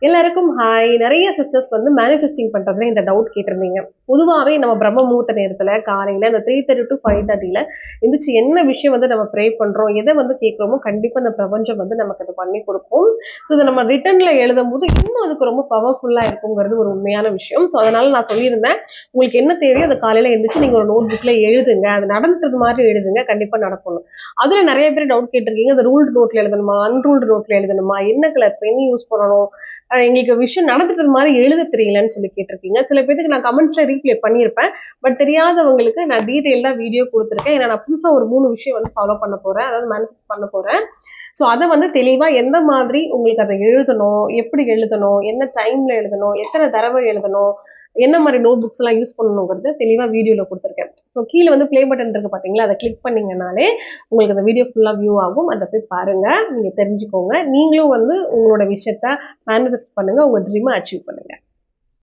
எல்லாருக்கும் ஹாய். நிறைய சிஸ்டர்ஸ் வந்து மேனிஃபெஸ்டிங் பண்றதுல இந்த டவுட் கேட்டிருந்தீங்க. பொதுவாவே நம்ம பிரம்ம முகூர்த்த நேரத்துல காலையில அந்த 3:30 to 5:30ல எந்திரிச்சு என்ன விஷயம் வந்து நம்ம ப்ரே பண்றோம், எத வந்து கேட்கிறோமோ கண்டிப்பா இந்த பிரபஞ்சம் வந்து நமக்கு அத பண்ணி கொடுக்கும். ஸோ இத நம்ம ரிட்டர்ன்ல எழுதும்போது இன்னும் அதுக்கு ரொம்ப பவர்ஃபுல்லா இருக்குங்கிறது ஒரு உண்மையான விஷயம். ஸோ அதனால நான் சொல்லியிருந்தேன், உங்களுக்கு என்ன தேவையோ அத காலையில எந்திரிச்சு நீங்க ஒரு நோட் புக்ல எழுதுங்க. அது நடந்தது மாதிரி எழுதுங்க. கண்டிப்பா நடக்கும். அதுல நிறைய பேர் டவுட் கேட்டிருக்கீங்க. அந்த ரூல்டு நோட்ல எழுதணுமா? அன்ரூல்டு நோட்ல எழுதணுமா? என்ன கலர் பென் யூஸ் பண்ணணும்? எங்களுக்கு விஷயம் நடந்துட்டது மாதிரி எழுத தெரியலன்னு சொல்லி கேட்டிருக்கீங்க. சில பேருக்கு நான் கமெண்ட்ஸ்ல ரீப்ளை பண்ணியிருப்பேன். பட் தெரியாதவங்களுக்கு நான் டீட்டெயில்டா வீடியோ குடுத்துருக்கேன். ஏன்னா நான் புதுசா ஒரு 3 விஷயம் வந்து ஃபாலோ பண்ண போறேன். அதாவது மேனிஃபெஸ்ட் பண்ண போறேன். ஸோ அத வந்து தெளிவா எந்த மாதிரி உங்களுக்கு அத எழுதணும், எப்படி எழுதணும், என்ன டைம்ல எழுதணும், எத்தன தடவ எழுதணும், என்ன மாரி நோட் புக்ஸ் எல்லாம் யூஸ் பண்ணணுங்கிறத தெளிவா வீடியோல குடுத்துருக்கேன். ஸோ கீழ வந்து ப்ளே பட்டன் இருக்கு பார்த்தீங்களா? அத கிளிக் பண்ணீங்கனாலே உங்களுக்கு அந்த வீடியோ ஃபுல்லா வியூ ஆகும். அத போய் பாருங்க. நீங்க தெரிஞ்சுக்கோங்க. நீங்களும் வந்து உங்களோட விஷயத்த மேனிஃபெஸ்ட் பண்ணுங்க. உங்க ட்ரீம அச்சீவ் பண்ணுங்க.